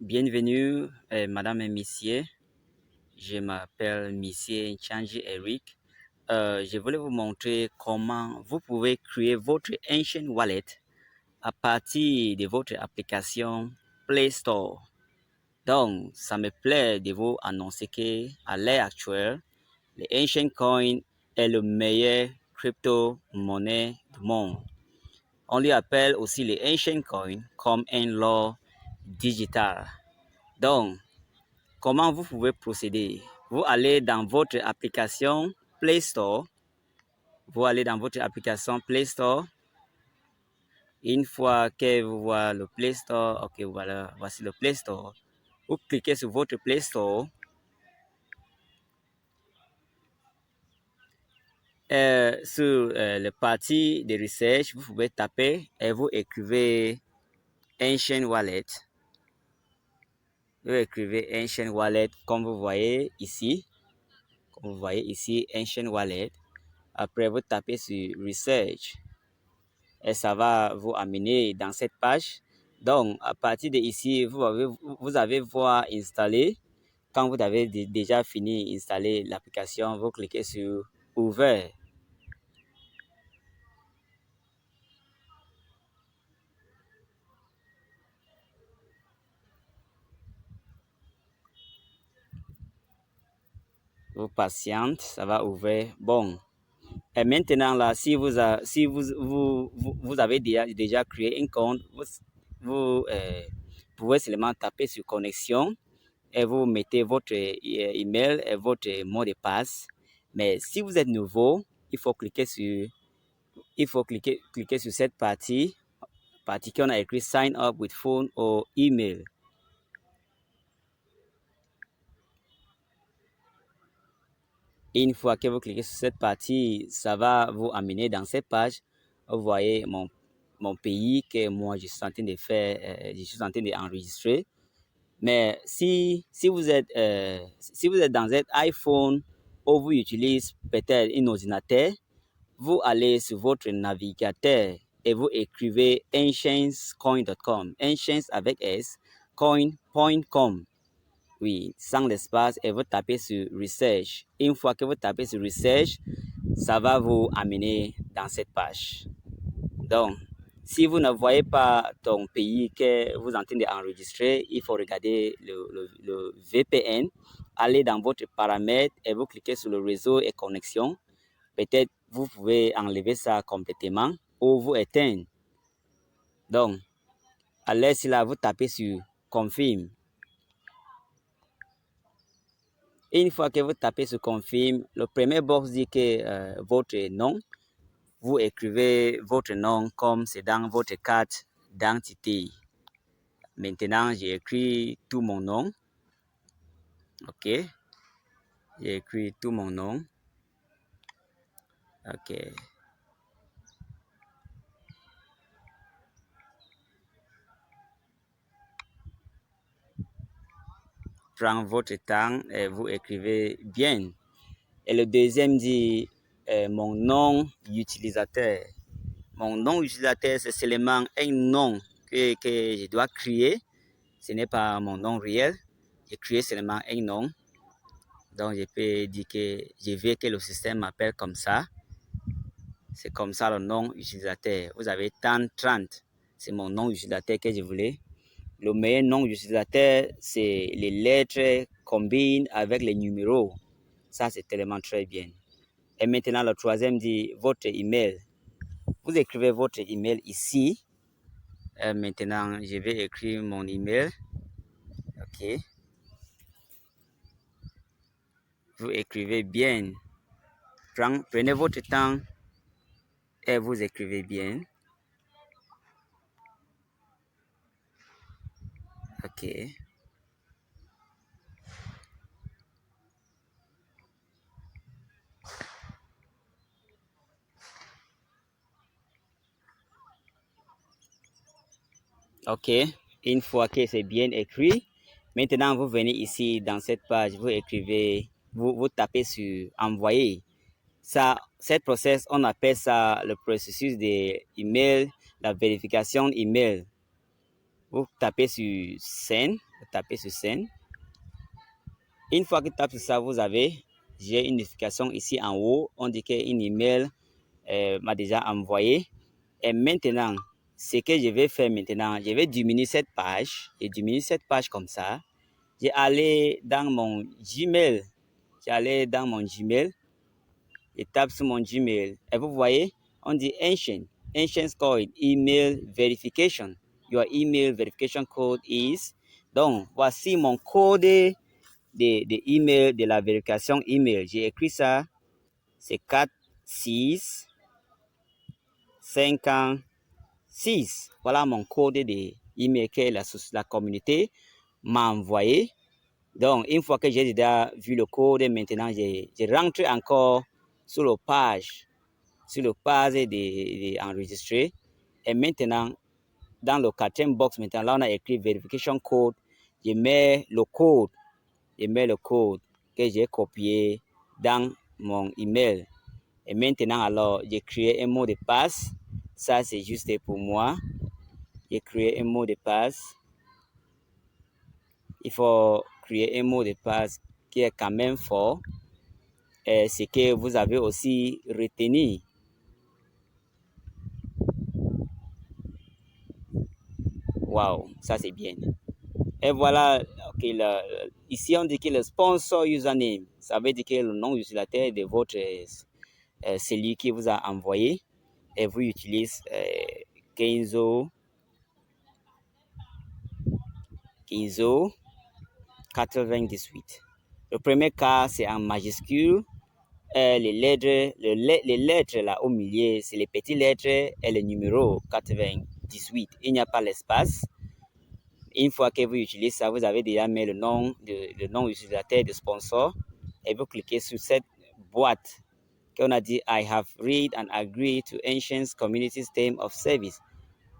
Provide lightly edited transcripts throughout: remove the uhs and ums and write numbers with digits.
Bienvenue, madame et messieurs. Je m'appelle monsieur Nchanji Eric. Je voulais vous montrer comment vous pouvez créer votre Ancient Wallet à partir de votre application Play Store. Donc, ça me plaît de vous annoncer qu'à l'heure actuelle, le Ancient Coin est le meilleur crypto-monnaie du monde. On lui appelle aussi le Ancient Coin comme un l'or digital. Donc, comment vous pouvez procéder? Vous allez dans votre application Play Store. Une fois que vous voyez le Play Store, ok, voilà, voici le Play Store. Vous cliquez sur votre Play Store. Sur le parti de recherche, vous pouvez taper et vous écrivez Ancient Wallet. Vous écrivez Ancient Wallet comme vous voyez ici. Ancient Wallet. Après, vous tapez sur Research et ça va vous amener dans cette page. Donc, à partir de ici, vous avez voir installer. Quand vous avez déjà fini d'installer l'application, vous cliquez sur Ouvert. Vous patientez, ça va ouvrir. Bon. Et maintenant, là, si vous avez déjà créé un compte, vous pouvez seulement taper sur connexion et vous mettez votre email et votre mot de passe. Mais si vous êtes nouveau, il faut cliquer sur cette partie qu'on a écrit Sign up with phone ou email. Une fois que vous cliquez sur cette partie, ça va vous amener dans cette page. Vous voyez mon pays que moi je suis en train de faire, je suis en train d'enregistrer. Mais si vous êtes dans un iPhone ou vous utilisez peut-être un ordinateur, vous allez sur votre navigateur et vous écrivez ancientscoin.com, ancients avec S, coin.com. Oui, sans l'espace, et vous tapez sur Research. Une fois que vous tapez sur Research, ça va vous amener dans cette page. Donc, si vous ne voyez pas ton pays que vous êtes en train d'enregistrer, il faut regarder le VPN, aller dans votre paramètre et vous cliquez sur le réseau et connexion. Peut-être vous pouvez enlever ça complètement ou vous éteindre. Donc, à l'aise là, vous tapez sur Confirme. Une fois que vous tapez sur Confirme, le premier box dit que votre nom, vous écrivez votre nom comme c'est dans votre carte d'identité. Maintenant, j'ai écrit tout mon nom. Ok. J'ai écrit tout mon nom. Ok. Prends votre temps et vous écrivez bien. Et le deuxième dit mon nom utilisateur. Mon nom utilisateur, c'est seulement un nom que je dois créer. Ce n'est pas mon nom réel. J'ai créé seulement un nom. Donc, je peux dire que je veux que le système m'appelle comme ça. C'est comme ça le nom utilisateur. Vous avez 30. C'est mon nom utilisateur que je voulais. Le meilleur nom utilisateur, c'est les lettres combinent avec les numéros. Ça, c'est tellement très bien. Et maintenant, le troisième dit votre email. Vous écrivez votre email ici. Et maintenant, je vais écrire mon email. OK. Vous écrivez bien. Prenez votre temps et vous écrivez bien. OK. OK. Une fois que c'est bien écrit, maintenant vous venez ici dans cette page, vous écrivez, vous tapez sur envoyer. Ça, cette process, on appelle ça le processus de email, la vérification email. Vous tapez sur send, Vous tapez sur Send. Une fois que tu tapes sur ça, j'ai une notification ici en haut. On dit qu'une email m'a déjà envoyé. Et maintenant, ce que je vais faire maintenant, je vais diminuer cette page. Et diminuer cette page comme ça. Je vais aller dans mon Gmail. Je tape sur mon Gmail. Et vous voyez, on dit Ancient code, email verification. Your email verification code is. Donc, voici mon code de email, de la vérification email. J'ai écrit ça. C'est 4656. Voilà mon code de email que la communauté m'a envoyé. Donc, une fois que j'ai déjà vu le code, maintenant, je rentre encore sur la page d'enregistrer. Et maintenant, dans le quatrième box, maintenant, là, on a écrit verification code. Je mets le code que j'ai copié dans mon email. Et maintenant, alors, j'ai créé un mot de passe. Ça, c'est juste pour moi. J'ai créé un mot de passe. Il faut créer un mot de passe qui est quand même fort. Et ce que vous avez aussi retenu. Waouh, ça c'est bien. Et voilà, okay, ici on dit que le sponsor username, ça veut dire que le nom utilisateur de votre celui qui vous a envoyé. Et vous utilisez Kenzo 98. Le premier cas, c'est en majuscule. Les lettres là au milieu, c'est les petites lettres et le numéro 98. Il n'y a pas l'espace. Une fois que vous utilisez ça, vous avez déjà mis le nom utilisateur de sponsor et vous cliquez sur cette boîte qu'on a dit I have read and agreed to Ancient's Community's Term of Service.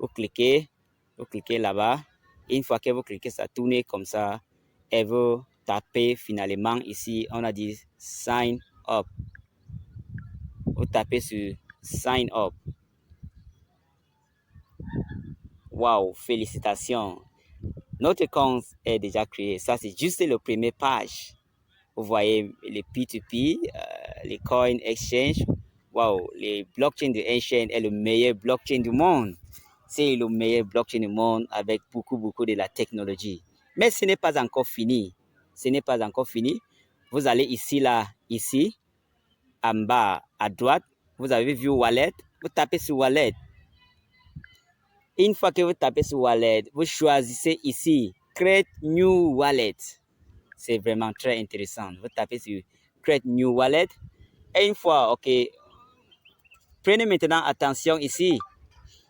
Vous cliquez là-bas. Une fois que vous cliquez, ça tourne comme ça et vous tapez finalement ici, on a dit sign up. Vous tapez sur sign up. Waouh, félicitations. Notre compte est déjà créé. Ça, c'est juste le premier page. Vous voyez les P2P, les coin exchange. Waouh, les blockchains de Ancient est le meilleur blockchain du monde. C'est le meilleur blockchain du monde avec beaucoup de la technologie. Mais ce n'est pas encore fini. Vous allez ici, en bas à droite. Vous avez vu Wallet. Vous tapez sur Wallet. Une fois que vous tapez sur Wallet, vous choisissez ici Create New Wallet. C'est vraiment très intéressant. Vous tapez sur Create New Wallet. Et une fois, OK. Prenez maintenant attention ici.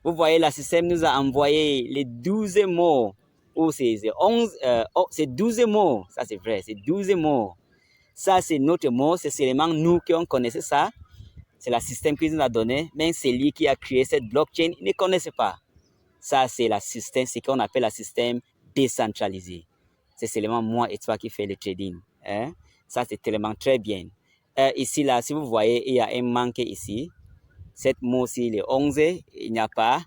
Vous voyez, le système nous a envoyé les 12 mots. Ou c'est 11, c'est 12 mots. Ça, c'est vrai. C'est 12 mots. Ça, c'est notre mot. C'est seulement nous qui on connaissait ça. C'est le système qui nous a donné. Mais c'est lui qui a créé cette blockchain. Il ne connaissait pas. Ça, c'est le système, ce qu'on appelle le système décentralisé. C'est seulement moi et toi qui fait le trading. Hein? Ça, c'est tellement très bien. Ici, là, si vous voyez, il y a un manque ici. Cette mot-ci, le 11, il n'y a pas.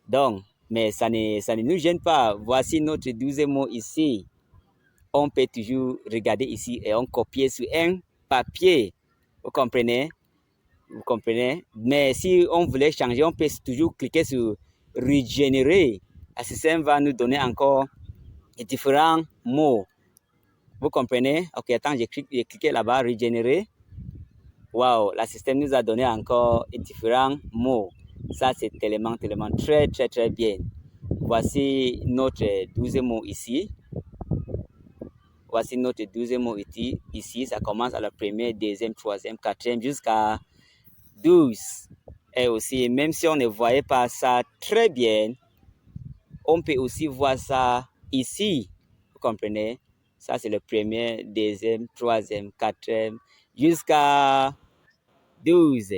Donc, mais ça ne nous gêne pas. Voici notre 12e mot ici. On peut toujours regarder ici et on copier sur un papier. Vous comprenez? Mais si on voulait changer, on peut toujours cliquer sur régénérer. Le système va nous donner encore différents mots. Vous comprenez? Ok, attends, j'ai cliqué là-bas, régénérer. Waouh, le système nous a donné encore différents mots. Ça, c'est tellement très bien. Voici notre 12e mot ici. Ici, ça commence à la première, deuxième, troisième, quatrième, jusqu'à 12. Et aussi, même si on ne voyait pas ça très bien, on peut aussi voir ça ici. Vous comprenez? Ça, c'est le premier, deuxième, troisième, quatrième, jusqu'à 12.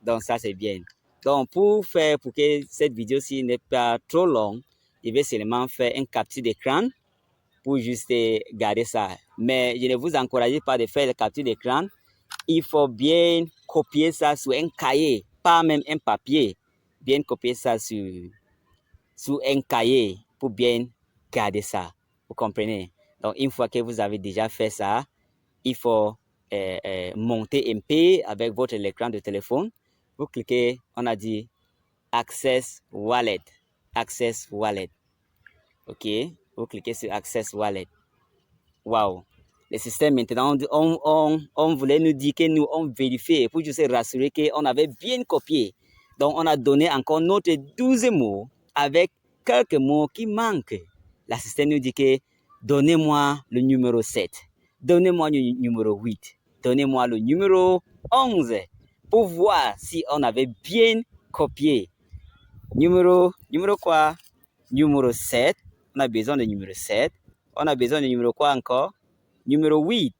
Donc, ça, c'est bien. Donc, pour que cette vidéo-ci n'est pas trop longue, je vais seulement faire un capture d'écran pour juste garder ça. Mais je ne vous encourage pas de faire le capture d'écran. Il faut bien copier ça sur un cahier, pas même un papier. Bien copier ça sur un cahier pour bien garder ça. Vous comprenez? Donc, une fois que vous avez déjà fait ça, il faut monter un peu avec votre écran de téléphone. Vous cliquez, on a dit Access Wallet. Access Wallet. OK? Vous cliquez sur Access Wallet. Wow. Le système maintenant, on voulait nous dire que nous, on vérifiait pour juste rassurer qu'on avait bien copié. Donc, on a donné encore notre 12 mots avec quelques mots qui manquent. L'assistant nous dit que donnez-moi le numéro 7, donnez-moi le numéro 8, donnez-moi le numéro 11 pour voir si on avait bien copié. Numéro quoi? Numéro 7. On a besoin de numéro 7. On a besoin de numéro quoi encore? Numéro 8.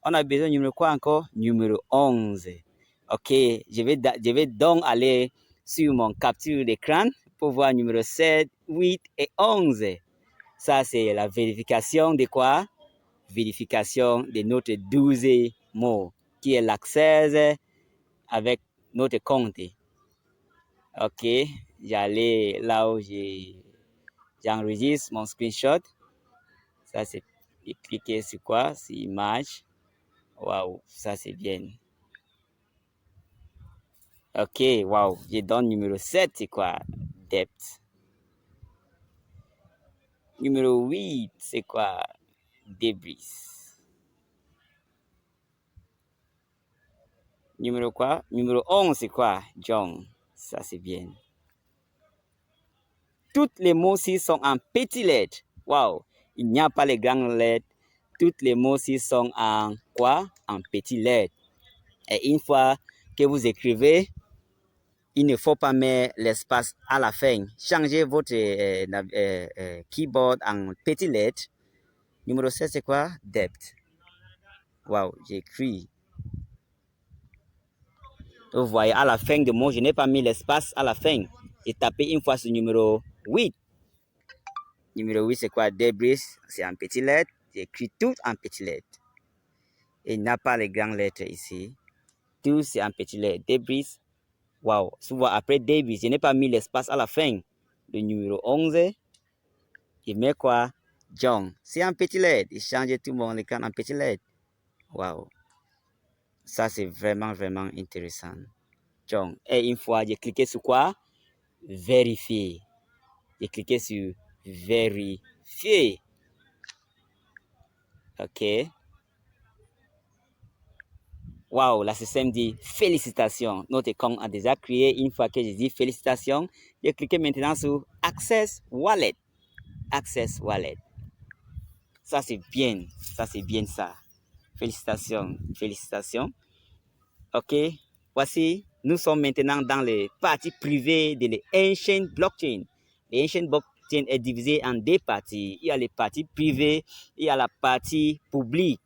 On a besoin de numéro quoi encore? Numéro 11. OK, je vais donc aller sur mon capture d'écran pour voir numéro 7, 8 et 11. Ça, c'est la vérification de quoi? Vérification de notre 12 mots, qui est l'accès avec notre compte. OK, j'allais là où j'enregistre mon screenshot. Ça, c'est cliquer sur quoi? Sur image. Waouh, ça c'est bien. OK, waouh, je donne numéro 7, c'est quoi? Depth. Numéro 8, c'est quoi? Debris. Numéro quoi? Numéro 11, c'est quoi? John. Ça c'est bien. Toutes les mots-ci sont en petites lettres. Waouh, il n'y a pas les grandes lettres. Toutes les mots-ci sont en quoi? En petites lettres. Et une fois que vous écrivez, il ne faut pas mettre l'espace à la fin. Changez votre keyboard en petites lettres. Numéro 7, c'est quoi? Depth. Waouh, j'écris. Vous voyez, à la fin de mot, je n'ai pas mis l'espace à la fin. J'ai tapé une fois sur numéro 8. Numéro 8, c'est quoi? Debris, c'est en petites lettres. J'écris tout en petites lettres. Et il n'y a pas les grandes lettres ici. Tout, c'est en petites lettres. Debris. Waouh. Souvent, après debris, je n'ai pas mis l'espace à la fin. Le numéro 11, il met quoi? John. C'est en petites lettres. Il change tout mon écran en petites lettres. Waouh. Ça, c'est vraiment, vraiment intéressant. John. Et une fois, j'ai cliqué sur quoi? Vérifier. J'ai cliqué sur vérifier. OK. Waouh, la système dit félicitations. Notre compte a déjà créé. Une fois que j'ai dit félicitations, j'ai cliqué maintenant sur Access Wallet. Access Wallet. Ça, c'est bien. Ça, c'est bien ça. Félicitations. Félicitations. OK. Voici, nous sommes maintenant dans les parties privées de l'Ancient Blockchain. L'Ancient Blockchain est divisé en deux parties. Il y a les parties privées, il y a la partie publique.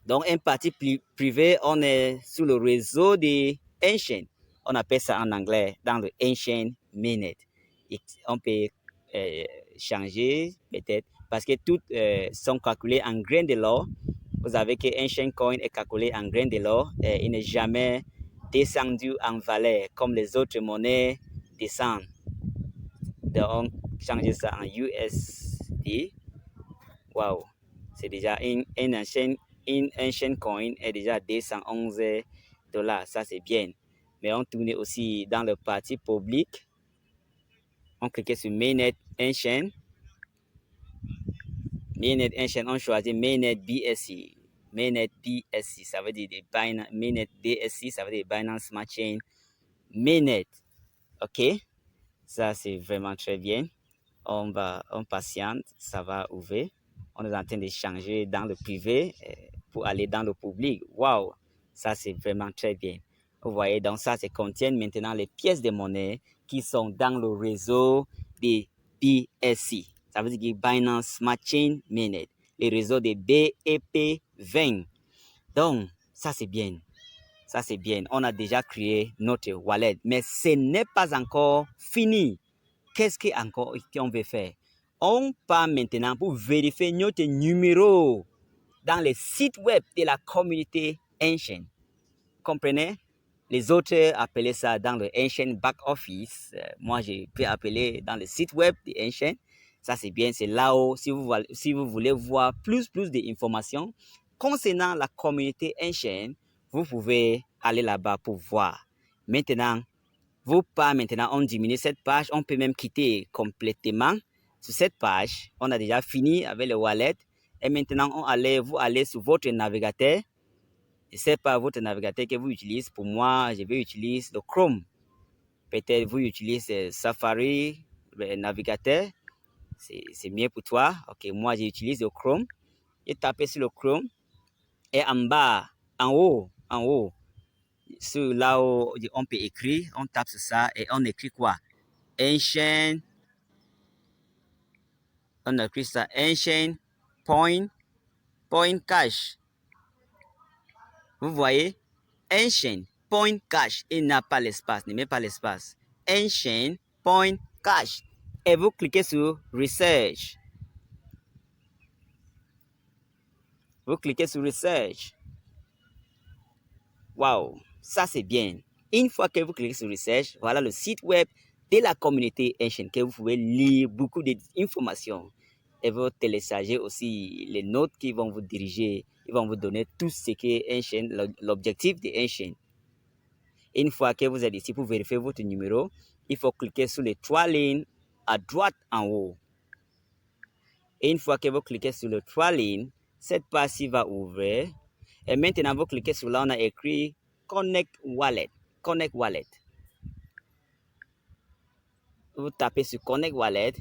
Donc, un parti privé, on est sur le réseau des Ancient. On appelle ça en anglais dans le Ancient Mainnet. Et on peut changer peut-être parce que toutes sont calculées en grains de l'or. Vous savez que Ancient Coin est calculé en grains de l'or et il n'est jamais descendu en valeur comme les autres monnaies descendent. Donc, changer ça en USD. Waouh, c'est déjà une ancient coin est déjà 211 $. Ça, c'est bien. Mais on tourne aussi dans le parti public. On clique sur Mainnet Ancient. Mainnet Ancient, on choisit Mainnet BSC. Mainnet BSC, ça veut dire Mainnet BSC, ça veut dire Binance Smart Chain Mainnet. OK? Ça, c'est vraiment très bien. On patiente, ça va ouvrir. On est en train de changer dans le privé pour aller dans le public. Waouh, ça c'est vraiment très bien. Vous voyez, donc ça contient maintenant les pièces de monnaie qui sont dans le réseau des BSC. Ça veut dire Binance Smart Chain Mainnet, le réseau des BEP20. Donc, ça c'est bien. Ça c'est bien. On a déjà créé notre wallet, mais ce n'est pas encore fini. Qu'est-ce qu'on veut faire? On part maintenant pour vérifier notre numéro dans les sites web de la communauté Ancient. Comprenez? Les autres appellent ça dans le Ancient Back Office. Moi, je peux appeler dans le site web de Ancient. Ça, c'est bien. C'est là où, si vous voulez voir plus d'informations concernant la communauté Enchaîne, vous pouvez aller là-bas pour voir. Maintenant, maintenant, on diminue cette page. On peut même quitter complètement sur cette page. On a déjà fini avec le wallet. Et maintenant, vous allez sur votre navigateur. Je ne sais pas votre navigateur que vous utilisez. Pour moi, je vais utiliser le Chrome. Peut-être vous utilisez Safari, le navigateur. C'est mieux pour toi. Ok, moi, j'utilise le Chrome. Et tapez sur le Chrome. Et en bas, en haut, sur là où on peut écrire, on tape sur ça et on écrit quoi? Enchaîne. On écrit ça. Enchaîne. Point cash. Vous voyez? Enchaîne. Point cash. Il n'a pas l'espace. Ne met pas l'espace. Enchaîne. Point cash. Et vous cliquez sur Research. Vous cliquez sur Research. Waouh, ça c'est bien. Une fois que vous cliquez sur Research, voilà le site web de la communauté Enchaîne que vous pouvez lire beaucoup d'informations. Et vous télécharger aussi les notes qui vont vous diriger. Ils vont vous donner tout ce qui est Enchaîne, l'objectif de Enchaîne. Une fois que vous êtes ici pour vérifier votre numéro, il faut cliquer sur les 3 lignes à droite en haut. Et une fois que vous cliquez sur les 3 lignes, cette page-ci va ouvrir. Et maintenant, vous cliquez sur là, on a écrit Connect Wallet. Connect Wallet. Vous tapez sur Connect Wallet.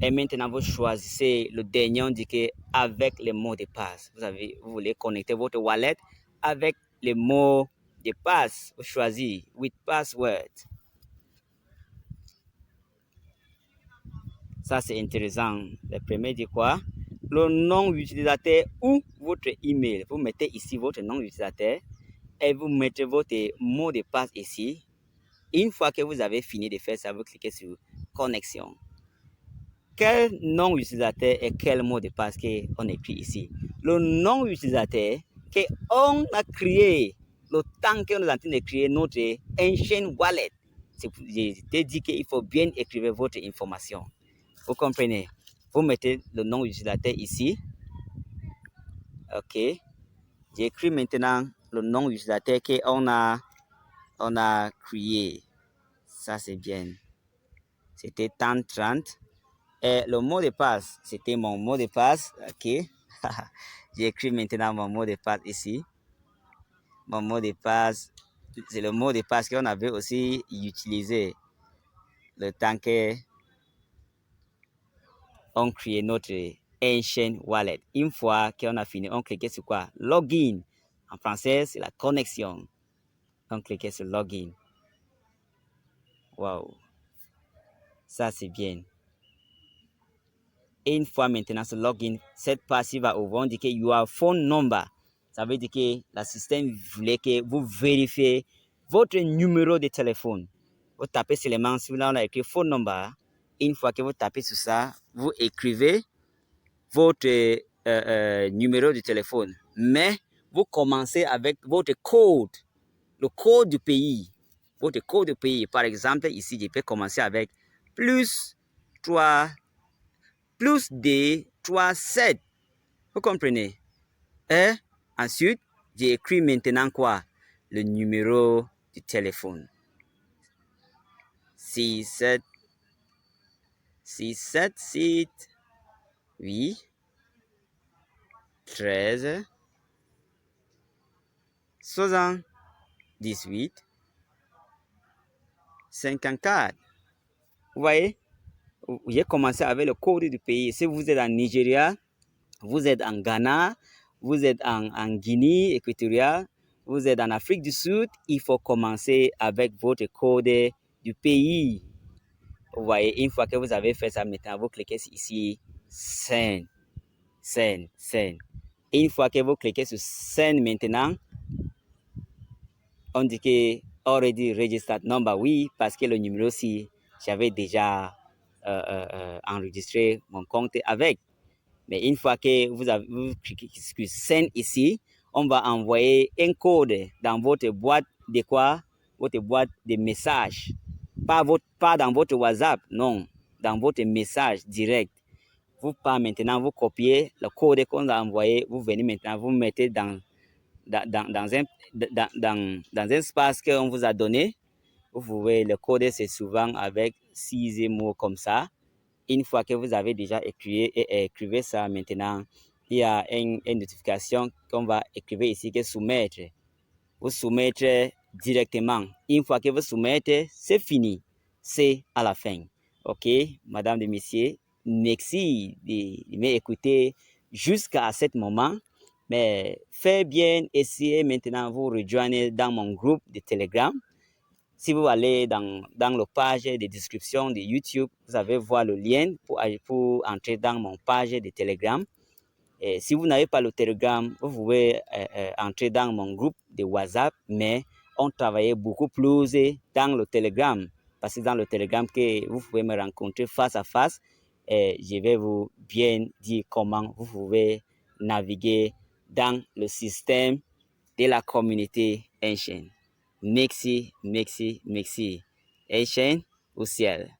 Et maintenant, vous choisissez le dernier indiqué avec les mots de passe. Vous voulez connecter votre wallet avec les mots de passe. Vous choisissez with password. Ça, c'est intéressant. Le premier dit quoi? Le nom d'utilisateur ou votre email. Vous mettez ici votre nom d'utilisateur et vous mettez votre mot de passe ici. Une fois que vous avez fini de faire ça, vous cliquez sur connexion. Quel nom d'utilisateur et quel mot de passe qu'on écrit ici? Le nom d'utilisateur qu'on a créé, le temps qu'on est en train de créer notre Enchaîne Wallet. Je t'ai dit qu'il faut bien écrire votre information. Vous comprenez? Vous mettez le nom d'utilisateur ici. Ok. J'écris maintenant le nom d'utilisateur qu'on a créé. Ça, c'est bien. C'était 30. Et le mot de passe, c'était mon mot de passe. Ok. J'écris maintenant mon mot de passe ici. Mon mot de passe, c'est le mot de passe qu'on avait aussi utilisé le temps qu'on crée notre Enchaîne Wallet. Une fois qu'on a fini, on clique sur quoi? Login. En français, c'est la connexion. On clique sur Login. Wow. Ça, c'est bien. Et une fois maintenant sur Login, cette page va ouvrir. On dit que your phone number. Ça veut dire que le système voulait que vous vérifiez votre numéro de téléphone. Vous tapez seulement sur là, on a écrit phone number. Une fois que vous tapez sur ça, vous écrivez votre numéro de téléphone. Mais vous commencez avec votre code, le code du pays. Votre code du pays. Par exemple, ici, je peux commencer avec plus 7. Vous comprenez? Et ensuite, j'ai écrit maintenant quoi? Le numéro du téléphone. 67 8 13 78 54. Vous voyez? J'ai commencé avec le code du pays. Si vous êtes en Nigeria, vous êtes en Ghana, vous êtes en Guinée équatoriale, vous êtes en Afrique du Sud, il faut commencer avec votre code du pays. Vous voyez, une fois que vous avez fait ça, maintenant, vous cliquez ici, Send. Et une fois que vous cliquez sur Send maintenant, on dit que already registered number, oui, parce que le numéro ci, j'avais déjà enregistré mon compte avec. Mais une fois que vous cliquez sur Send ici, on va envoyer un code dans votre boîte de quoi? Votre boîte de messages. Pas dans votre WhatsApp, non. Dans votre message direct. vous pas maintenant, vous copiez le code qu'on a envoyé, vous venez maintenant, vous mettez dans un espace qu'on vous a donné. Vous pouvez le coder, c'est souvent avec 6 mots comme ça. Une fois que vous avez déjà écrivé ça, maintenant, il y a une notification qu'on va écrire ici, que soumettre. Vous soumettre directement. Une fois que vous soumettez, c'est fini. C'est à la fin. OK, madame et messieurs, merci de m'écouter jusqu'à ce moment. Mais faites bien essayer maintenant vous rejoindre dans mon groupe de Telegram. Si vous allez dans la page de description de YouTube, vous allez voir le lien pour entrer dans mon page de Telegram. Et si vous n'avez pas le Telegram, vous pouvez entrer dans mon groupe de WhatsApp, mais on travaille beaucoup plus dans le Telegram. Parce que dans le Telegram, que vous pouvez me rencontrer face à face et je vais vous bien dire comment vous pouvez naviguer dans le système de la communauté ancienne. Merci, merci, merci. Ancienne au ciel.